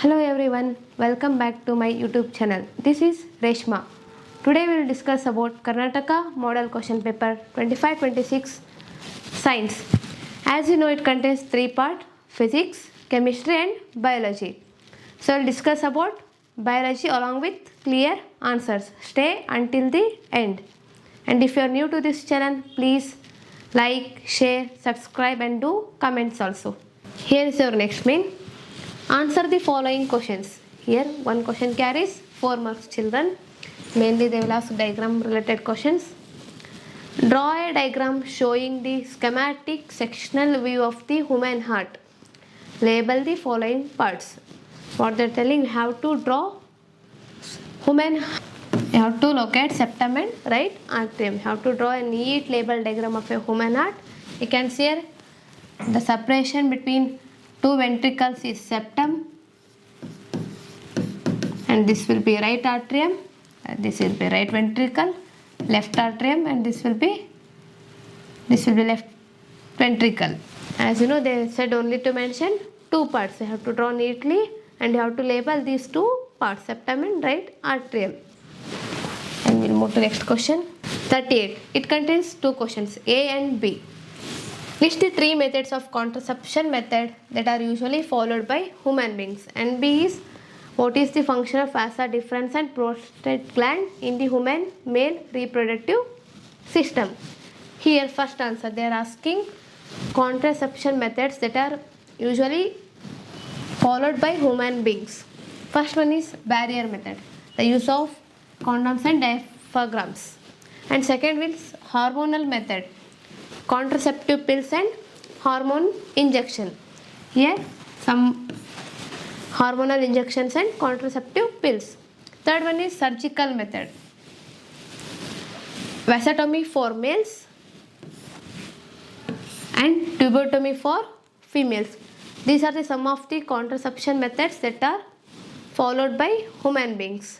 Hello everyone, welcome back to my YouTube channel. This is Reshma. Today we will discuss about Karnataka Model Question Paper 25-26 Science. As you know, it contains three parts: Physics, Chemistry and Biology. So we will discuss about Biology along with clear answers. Stay until the end. And if you are new to this channel, please like, share, subscribe and do comments also. Here is your next main. Answer the following questions. Here one question carries 4 marks, children. Mainly they will ask diagram related questions. Draw a diagram showing the schematic sectional view of the human heart. Label the following parts. What they are telling, you have to draw human. You have to locate septum and right atrium. You have to draw a neat label diagram of a human heart. You can see here the separation between two ventricles is septum, and this will be right atrium, this will be right ventricle, left atrium, and this will be left ventricle. As you know, they said only to mention two parts. You have to draw neatly and you have to label these two parts, septum and right atrium. And we'll move to next question. 38. It contains two questions, A and B. List the three methods of contraception method that are usually followed by human beings. And B is, what is the function of vasa deferens and prostate gland in the human male reproductive system? Here first answer, they are asking contraception methods that are usually followed by human beings. First one is barrier method, the use of condoms and diaphragms. And second is hormonal method, contraceptive pills and hormone injection. Here some hormonal injections and contraceptive pills. Third one is surgical method, vasectomy for males and tubotomy for females. These are the some of the contraception methods that are followed by human beings.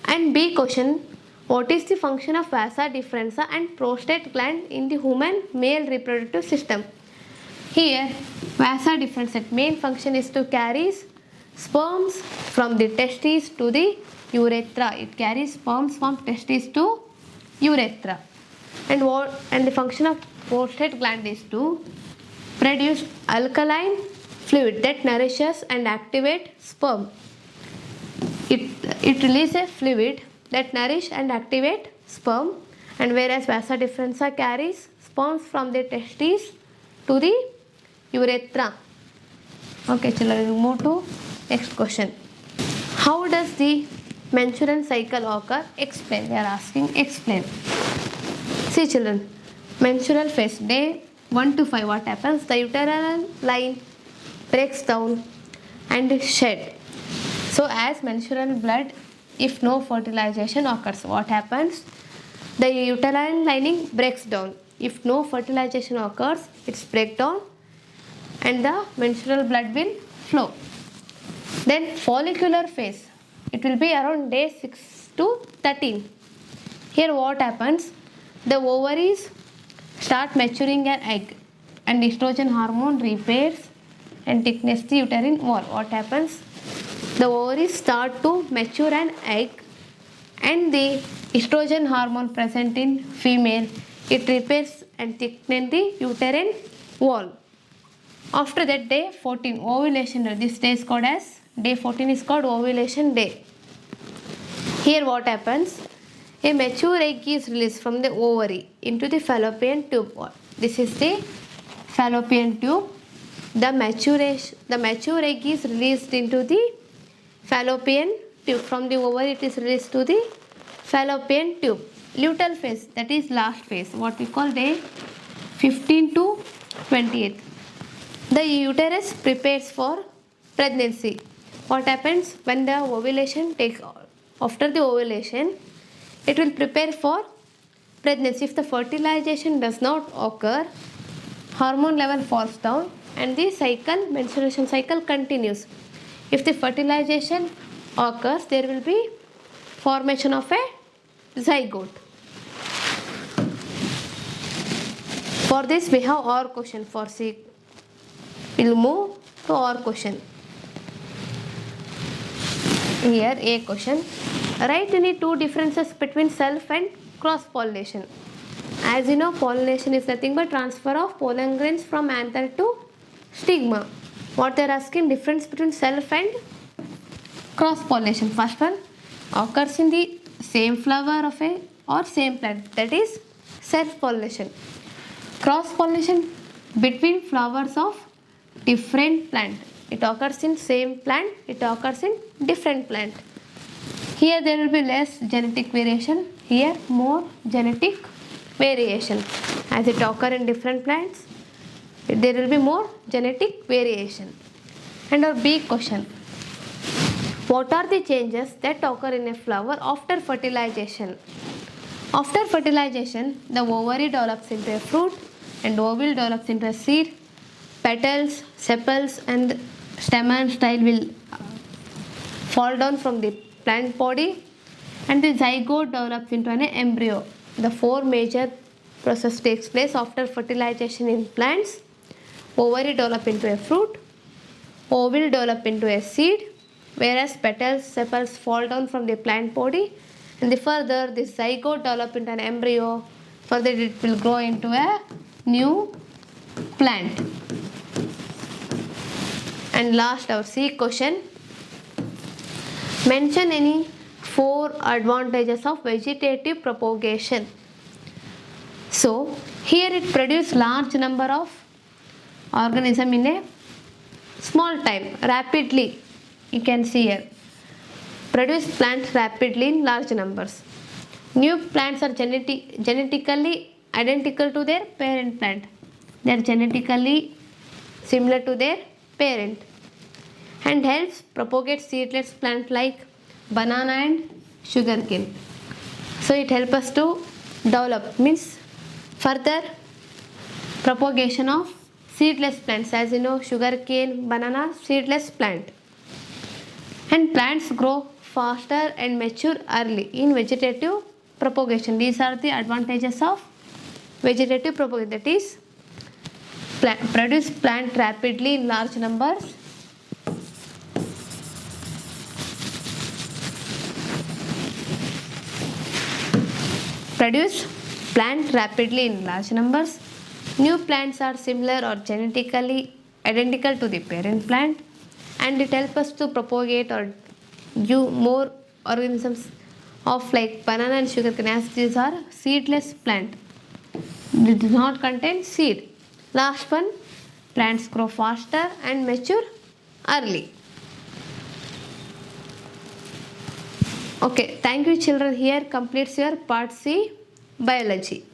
And B question, what is the function of vasa deferens and prostate gland in the human male reproductive system? Here, vasa deferens main function is to carry sperms from the testes to the urethra. It carries sperms from testes to urethra. And the function of prostate gland is to produce alkaline fluid that nourishes and activates sperm. It releases a fluid that nourish and activate sperm, and whereas vasa deferens carries sperms from the testes to the urethra. Okay, children, we will move to next question. How does the menstrual cycle occur? Explain. They are asking explain. See children, menstrual phase, day 1 to 5, what happens? The uterine line breaks down and shed. So as menstrual blood, if no fertilization occurs, what happens? The uterine lining breaks down. If no fertilization occurs, it's break down and the menstrual blood will flow. Then follicular phase, it will be around day 6 to 13. Here what happens? The ovaries start maturing an egg and estrogen hormone repairs and thickness the uterine wall. What happens? The ovaries start to mature an egg and the estrogen hormone present in female, it repairs and thickens the uterine wall. After that, day 14, ovulation, this day is called as, day 14 is called ovulation day. Here what happens? A mature egg is released from the ovary into the fallopian tube. This is the fallopian tube. The mature egg is released into the fallopian tube. From the ovary it is released to the fallopian tube. Luteal phase, that is last phase, what we call day 15 to 28. The uterus prepares for pregnancy. What happens when the ovulation takes, after the ovulation, it will prepare for pregnancy. If the fertilization does not occur, hormone level falls down and the cycle, menstruation cycle continues. If the fertilization occurs, there will be formation of a zygote. For this we have OR question for C. We will move to OR question. Here a question. Write any two differences between self and cross pollination. As you know, pollination is nothing but transfer of pollen grains from anther to stigma. What they are asking, difference between self and cross pollination. First one occurs in the same flower of a or same plant, that is self pollination. Cross pollination between flowers of different plant. It occurs in same plant, it occurs in different plant. Here there will be less genetic variation, here more genetic variation. As it occur in different plants, there will be more genetic variation. And our big question. What are the changes that occur in a flower after fertilization? After fertilization, the ovary develops into a fruit and ovule develops into a seed. Petals, sepals and stem and style will fall down from the plant body and the zygote develops into an embryo. The four major process takes place after fertilization in plants. Ovary develop into a fruit, ovule develop into a seed, whereas petals, sepals fall down from the plant body, and the further the zygote develop into an embryo. Further it will grow into a new plant. And last our C question. Mention any 4 advantages of vegetative propagation. So here it produces large number of organism in a small time, rapidly. You can see here. Produce plants rapidly in large numbers. New plants are genetically identical to their parent plant. They are genetically similar to their parent. And helps propagate seedless plant like banana and sugarcane. So it helps us to develop, means further propagation of seedless plants. As you know, sugarcane, banana, seedless plant. And plants grow faster and mature early in vegetative propagation. These are the advantages of vegetative propagation. That is, produce plant rapidly in large numbers. Produce plant rapidly in large numbers. New plants are similar or genetically identical to the parent plant, and it helps us to propagate or give more organisms of like banana and sugarcane, as these are seedless plant. They do not contain seed. Last one, plants grow faster and mature early. Okay, thank you children. Here completes your part C biology.